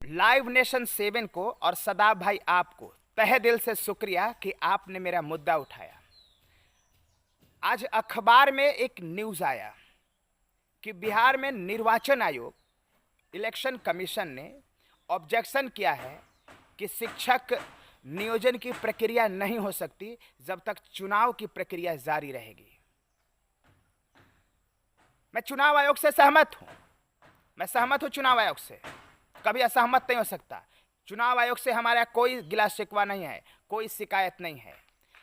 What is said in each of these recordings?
Live nation 7 को और सदाब भाई आपको तहे दिल से शुक्रिया कि आपने मेरा मुद्दा उठाया। आज अखबार में एक न्यूज़ आया कि बिहार में निर्वाचन आयोग, इलेक्शन कमीशन ने ऑब्जेक्शन किया है कि शिक्षक नियोजन की प्रक्रिया नहीं हो सकती जब तक चुनाव की प्रक्रिया जारी रहेगी। मैं चुनाव आयोग से सहमत हूं, मैं सहमत हूं चुनाव आयोग से, कभी असहमत नहीं हो सकता। चुनाव आयोग से हमारा कोई गिला शिकवा नहीं है, कोई शिकायत नहीं है।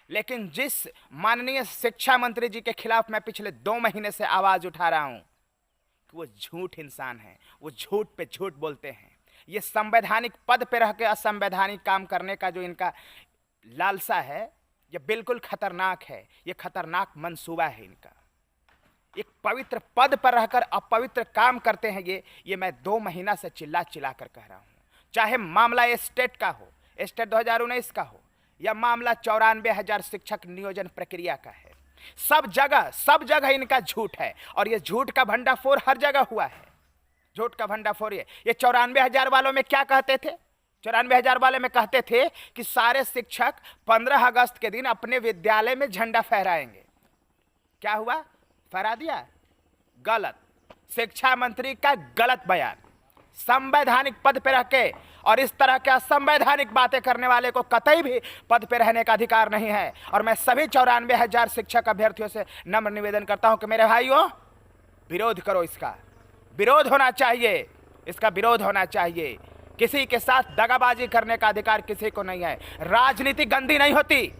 लेकिन जिस माननीय शिक्षा मंत्री जी के खिलाफ मैं पिछले 2 महीने से आवाज उठा रहा हूं कि वो झूठ इंसान है, वो झूठ पे झूठ बोलते हैं। ये संवैधानिक पद पे रह के असंवैधानिक काम करने का जो इनका लालसा है, ये बिल्कुल खतरनाक है। ये खतरनाक मंसूबा है इनका। एक पवित्र पद पर रहकर अपवित्र काम करते हैं ये मैं 2 महीना से चिल्ला चिल्ला कर कह रहा हूँ। चाहे मामला स्टेट का हो, स्टेट 2019 का हो, या मामला 94,000 शिक्षक नियोजन प्रक्रिया का है, सब जगह इनका झूठ है। और ये झूठ का भंडाफोड़ हर जगह हुआ है, झूठ का भंडाफोड़। ये 94,000 वालों में क्या कहते थे? 94,000 वाले में कहते थे कि सारे शिक्षक 15 अगस्त के दिन अपने विद्यालय में झंडा फहराएंगे। क्या हुआ? फहरा दिया। गलत। शिक्षा मंत्री का गलत बयान। संवैधानिक पद पर रह के और इस तरह के असंवैधानिक बातें करने वाले को कतई भी पद पर रहने का अधिकार नहीं है। और मैं सभी 94,000 शिक्षक अभ्यर्थियों से नम्र निवेदन करता हूं कि मेरे भाइयों, विरोध करो, इसका विरोध होना चाहिए, इसका विरोध होना चाहिए। किसी के साथ दगाबाजी करने का अधिकार किसी को नहीं है। राजनीति गंदी नहीं होती।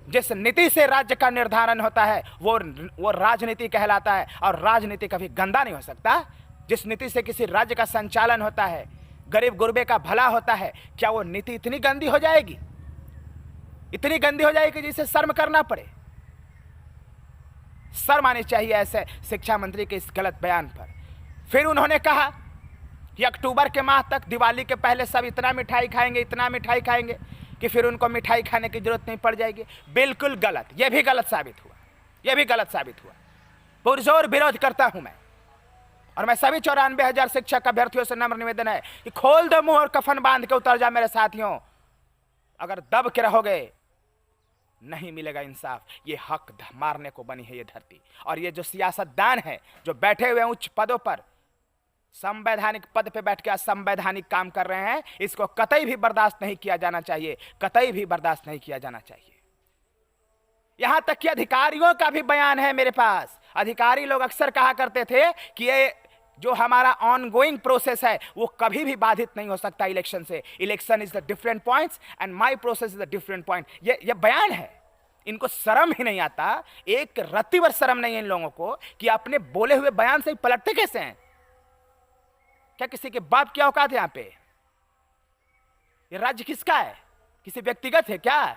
जिस नीति से राज्य का निर्धारण होता है वो राजनीति कहलाता है, और राजनीति कभी गंदा नहीं हो सकता। जिस नीति से किसी राज्य का संचालन होता है, गरीब गुरबे का भला होता है, क्या वो नीति इतनी गंदी हो जाएगी? इतनी गंदी हो जाएगी जिसे शर्म करना पड़े। शर्म आनी चाहिए ऐसे शिक्षा मंत्री के इस गलत बयान पर। फिर उन्होंने कहा कि अक्टूबर के माह तक, दिवाली के पहले सब इतना मिठाई खाएंगे, इतना मिठाई खाएंगे कि फिर उनको मिठाई खाने की जरूरत नहीं पड़ जाएगी। बिल्कुल गलत। यह भी गलत साबित हुआ, यह भी गलत साबित हुआ। पुरजोर विरोध करता हूं मैं। और मैं सभी 94,000 शिक्षक अभ्यर्थियों से नम्र निवेदन है कि खोल दो मुंह और कफन बांध के उतर जा मेरे साथियों। अगर दब के रहोगे नहीं मिलेगा इंसाफ। ये हक मारने को बनी है ये धरती। और ये जो सियासतदान है जो बैठे हुए उच्च पदों पर, संवैधानिक पद पे बैठ के असंवैधानिक काम कर रहे हैं, इसको कतई भी बर्दाश्त नहीं किया जाना चाहिए, कतई भी बर्दाश्त नहीं किया जाना चाहिए। यहां तक कि अधिकारियों का भी बयान है मेरे पास। अधिकारी लोग अक्सर कहा करते थे कि ये जो हमारा ऑनगोइंग प्रोसेस है वो कभी भी बाधित नहीं हो सकता इलेक्शन से। Election is the different points and my process is the different point. ये बयान है। इनको शर्म ही नहीं आता, एक रत्तीभर शर्म नहीं है इन लोगों को कि अपने बोले हुए बयान से ही पलटते कैसे हैं। क्या किसी के बाप की औकात है यहां पे? ये राज्य किसका है? किसी व्यक्तिगत है क्या?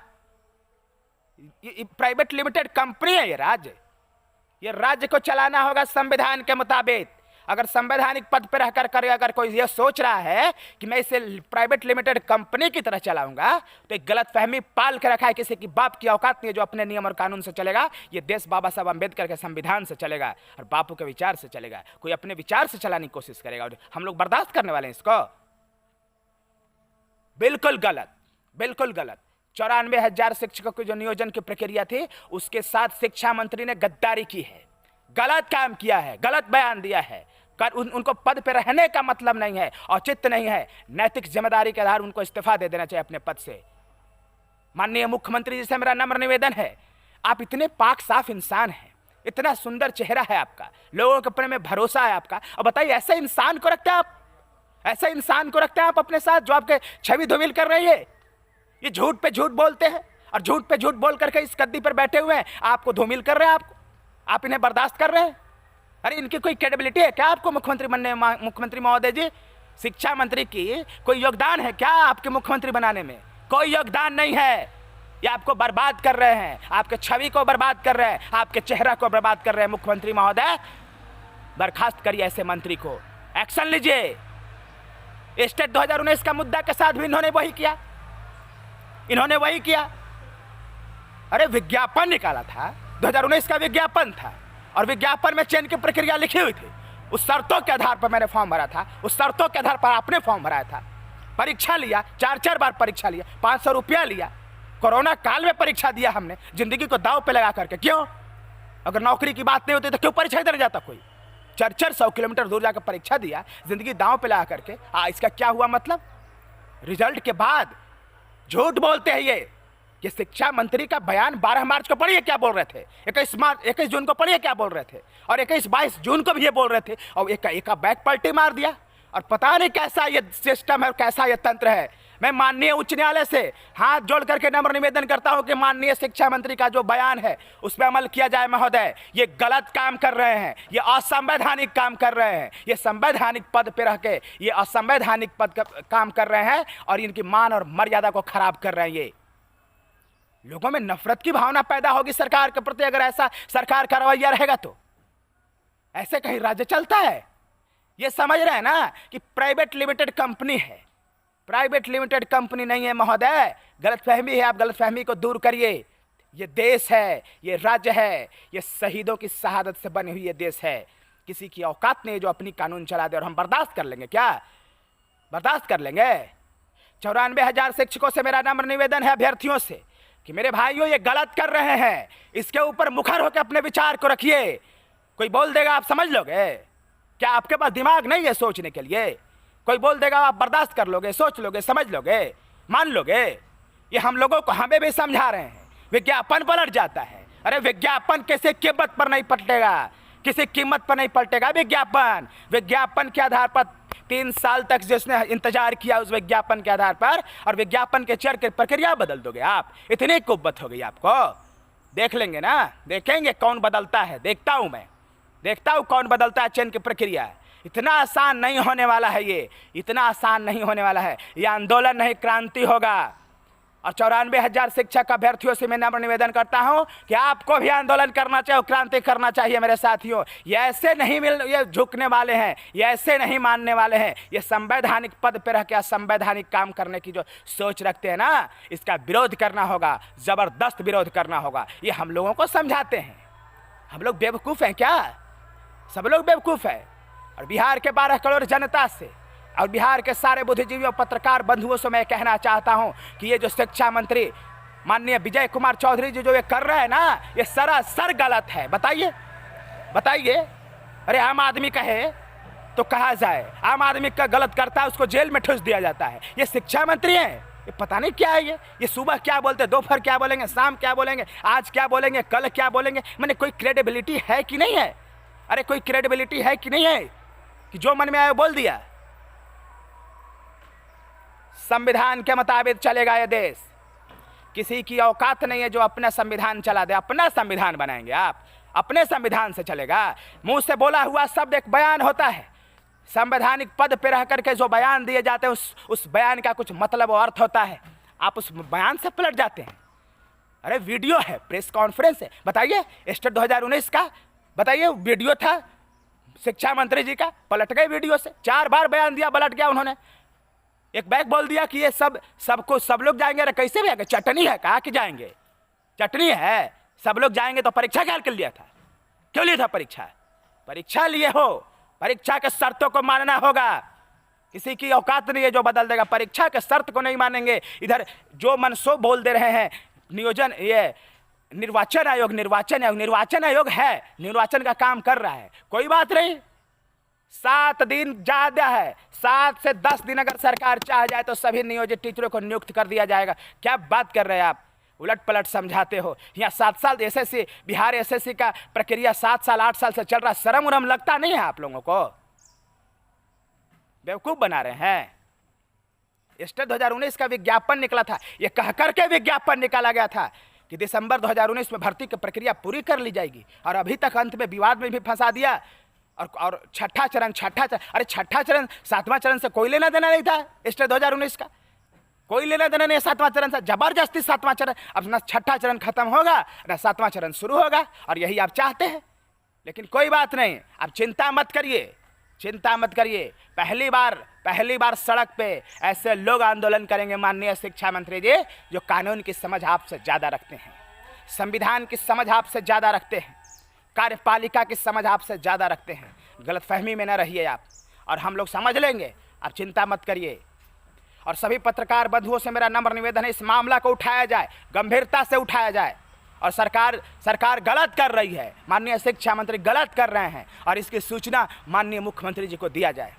ये प्राइवेट लिमिटेड कंपनी है। ये राज्य को चलाना होगा संविधान के मुताबिक। अगर संवैधानिक पद पर रहकर अगर कोई ये सोच रहा है कि मैं इसे प्राइवेट लिमिटेड कंपनी की तरह चलाऊंगा, तो एक गलत फहमी पाल के रखा है। किसी की बाप की औकात नहीं है जो अपने नियम और कानून से चलेगा। ये देश बाबा साहब अम्बेडकर के संविधान से चलेगा और बापू के विचार से चलेगा। कोई अपने विचार से चलाने की कोशिश करेगा और हम लोग बर्दाश्त करने वाले हैं इसको? बिल्कुल गलत, बिल्कुल गलत। 94,000 शिक्षकों की जो नियोजन की प्रक्रिया थी, उसके साथ शिक्षा मंत्री ने गद्दारी की है, गलत काम किया है, गलत बयान दिया है। उनको पद पर रहने का मतलब नहीं है, औचित्य नहीं है। नैतिक जिम्मेदारी के आधार उनको इस्तीफा दे देना चाहिए अपने पद से। माननीय मुख्यमंत्री जी से मेरा नम्र निवेदन है, आप इतने पाक साफ इंसान हैं, इतना सुंदर चेहरा है आपका, लोगों के अपने में भरोसा है आपका, और बताइए ऐसे इंसान को रखते हैं आप, ऐसे इंसान को रखते हैं आप अपने साथ जो आपके छवि धूमिल कर रही है। ये झूठ पे झूठ बोलते हैं और झूठ पे झूठ बोल करके इस गद्दी पर बैठे हुए हैं, आपको धूमिल कर रहे हैं, आप इन्हें बर्दाश्त कर रहे हैं। अरे इनकी कोई क्रेडिबिलिटी है क्या आपको मुख्यमंत्री बनने? मुख्यमंत्री महोदय जी, शिक्षा मंत्री की कोई योगदान है क्या आपके मुख्यमंत्री बनाने में? कोई योगदान नहीं है। ये आपको बर्बाद कर रहे हैं, आपके छवि को बर्बाद कर रहे हैं, आपके चेहरा को बर्बाद कर रहे हैं। मुख्यमंत्री महोदय, बर्खास्त करिए ऐसे मंत्री को, एक्शन लीजिए। स्टेट 2019 का मुद्दा के साथ भी इन्होंने वही किया, इन्होंने वही किया। अरे विज्ञापन निकाला था, 2019 का विज्ञापन था, और विज्ञापन में चयन की प्रक्रिया लिखी हुई थी। उस शर्तों के आधार पर मैंने फॉर्म भरा था, उस शर्तों के आधार पर आपने फॉर्म भराया था। परीक्षा लिया, 4-4 बार परीक्षा लिया, 500 रुपया लिया, कोरोना काल में परीक्षा दिया हमने, जिंदगी को दाव पे लगा करके। क्यों? अगर नौकरी की बात नहीं होती तो क्यों परीक्षा देने जाता कोई? 400 किलोमीटर दूर जाकर परीक्षा दिया, जिंदगी दांव पे लगा करके। इसका क्या हुआ मतलब? रिजल्ट के बाद झूठ बोलते हैं ये शिक्षा मंत्री का बयान 12 मार्च को पढ़िए क्या बोल रहे थे, 21 जून को पढ़िए क्या बोल रहे थे, और 21-22 जून को भी ये बोल रहे थे, और एक बैक पलटी मार दिया। और पता नहीं कैसा ये सिस्टम है और कैसा ये तंत्र है। मैं माननीय उच्च न्यायालय से हाथ जोड़ करके नम्र निवेदन करता हूं कि माननीय शिक्षा मंत्री का जो बयान है उस पर अमल किया जाए। महोदय, ये गलत काम कर रहे हैं, ये असंवैधानिक काम कर रहे हैं, ये संवैधानिक पद पे रह के ये असंवैधानिक पद का काम कर रहे हैं और इनकी मान और मर्यादा को खराब कर रहे हैं। ये लोगों में नफरत की भावना पैदा होगी सरकार के प्रति अगर ऐसा सरकार का रवैया रहेगा तो। ऐसे कहीं राज्य चलता है? ये समझ रहे हैं ना कि प्राइवेट लिमिटेड कंपनी है, प्राइवेट लिमिटेड कंपनी नहीं है महोदय। गलतफहमी है, आप गलतफहमी को दूर करिए। ये देश है, ये राज्य है, ये शहीदों की शहादत से बनी हुई ये देश है। किसी की औकात नहीं जो अपनी कानून चला दे, और हम बर्दाश्त कर लेंगे क्या? बर्दाश्त कर लेंगे? 94,000 शिक्षकों से मेरा नम्र निवेदन है, अभ्यर्थियों से, कि मेरे भाइयों ये गलत कर रहे हैं, इसके ऊपर मुखर होकर अपने विचार को रखिए। कोई बोल देगा आप समझ लोगे? क्या आपके पास दिमाग नहीं है सोचने के लिए? कोई बोल देगा आप बर्दाश्त कर लोगे, सोच लोगे, समझ लोगे, मान लोगे? ये हम लोगों को हमें भी समझा रहे हैं। विज्ञापन पलट जाता है। अरे विज्ञापन किसी कीमत पर नहीं पलटेगा, किसी कीमत पर नहीं पलटेगा विज्ञापन। विज्ञापन के आधार पर 3 साल तक जिसने इंतजार किया उस विज्ञापन के आधार पर, और विज्ञापन के चर के प्रक्रिया बदल दोगे आप? इतनी कुव्वत हो गई आपको? देख लेंगे ना, देखेंगे कौन बदलता है। देखता हूं मैं, देखता हूं कौन बदलता है चयन की प्रक्रिया। इतना आसान नहीं होने वाला है ये, इतना आसान नहीं होने वाला है। ये आंदोलन नहीं, क्रांति होगा। और 94,000 शिक्षक अभ्यर्थियों से मैं नम्र निवेदन करता हूं कि आपको भी आंदोलन करना चाहिए, क्रांति करना चाहिए मेरे साथियों। ये ऐसे नहीं ये झुकने वाले हैं, ये ऐसे नहीं मानने वाले हैं। ये संवैधानिक पद पर रह के असंवैधानिक काम करने की जो सोच रखते हैं ना, इसका विरोध करना होगा, जबरदस्त विरोध करना होगा। ये हम लोगों को समझाते हैं। हम लोग बेवकूफ़ हैं क्या? सब लोग बेवकूफ़ है। और बिहार के 12 करोड़ जनता से और बिहार के सारे बुद्धिजीवियों पत्रकार बंधुओं से मैं कहना चाहता हूं कि ये जो शिक्षा मंत्री माननीय विजय कुमार चौधरी जी जो ये कर रहे हैं ना, ये सरासर गलत है। बताइए, बताइए। अरे आम आदमी कहे तो कहा जाए, आम आदमी का गलत करता है उसको जेल में ठूस दिया जाता है। ये शिक्षा मंत्री हैं, ये पता नहीं क्या है। ये सुबह क्या बोलते, दोपहर क्या बोलेंगे, शाम क्या बोलेंगे, आज क्या बोलेंगे, कल क्या बोलेंगे। मैंने कोई क्रेडिबिलिटी है कि नहीं है? अरे कोई क्रेडिबिलिटी है कि नहीं है कि जो मन में आया बोल दिया? संविधान के मुताबिक चलेगा ये देश। किसी की औकात नहीं है जो अपना संविधान चला दे। अपना संविधान बनाएंगे आप, अपने संविधान से चलेगा। मुंह से बोला हुआ शब्द एक बयान होता है। संवैधानिक पद पर रह करके जो बयान दिए जाते हैं उस बयान का कुछ मतलब और अर्थ होता है। आप उस बयान से पलट जाते हैं। अरे वीडियो है, प्रेस कॉन्फ्रेंस है, बताइए स्टेट 2019 का, बताइए वीडियो था शिक्षा मंत्री जी का, पलट गए वीडियो से। 4 बार बयान दिया, पलट गया उन्होंने। एक बैग बोल दिया कि ये सब लोग जाएंगे। अरे कैसे भी आएंगे? चटनी है, कहा कि जाएंगे? चटनी है, सब लोग जाएंगे तो परीक्षा क्या कर लिया था? क्यों लिया था परीक्षा? परीक्षा लिए हो, परीक्षा के शर्तों को मानना होगा। किसी की औकात नहीं है जो बदल देगा। परीक्षा के शर्त को नहीं मानेंगे। इधर जो मन सो बोल दे रहे हैं। नियोजन ये निर्वाचन आयोग है, निर्वाचन का काम कर रहा है, कोई बात नहीं। 7 दिन ज्यादा है, 7 से 10 दिन अगर सरकार चाह जाए तो सभी नियोजित टीचरों को नियुक्त कर दिया जाएगा। क्या बात कर रहे हैं आप? उलट पलट समझाते हो। यहाँ 7 साल एसएससी, बिहार एसएससी का प्रक्रिया 7 साल 8 साल से चल रहा। शर्म उरम लगता नहीं है आप लोगों को? बेवकूफ बना रहे हैं। स्टेट 2019 का विज्ञापन निकला था, ये कह करके विज्ञापन निकाला गया था कि दिसंबर 2019 में भर्ती की प्रक्रिया पूरी कर ली जाएगी, और अभी तक अंत में विवाद में भी फंसा दिया। और छठा चरण, अरे छठा चरण 7वां चरण से कोई लेना देना नहीं था। स्टेट 2019 का कोई लेना देना नहीं 7वां चरण से। जबरदस्ती 7वां चरण, अब ना छठा चरण खत्म होगा ना 7वां चरण शुरू होगा, और यही आप चाहते हैं। लेकिन कोई बात नहीं, आप चिंता मत करिए, चिंता मत करिए। पहली बार सड़क पे ऐसे लोग आंदोलन करेंगे माननीय शिक्षा मंत्री जी, जो कानून की समझ आपसे ज़्यादा रखते हैं, संविधान की समझ आपसे ज़्यादा रखते हैं, कार्यपालिका की समझ आपसे ज़्यादा रखते हैं। गलतफहमी में न रहिए आप, और हम लोग समझ लेंगे, आप चिंता मत करिए। और सभी पत्रकार बंधुओं से मेरा नम्र निवेदन है, इस मामला को उठाया जाए, गंभीरता से उठाया जाए। और सरकार गलत कर रही है, माननीय शिक्षा मंत्री गलत कर रहे हैं और इसकी सूचना माननीय मुख्यमंत्री जी को दिया जाए।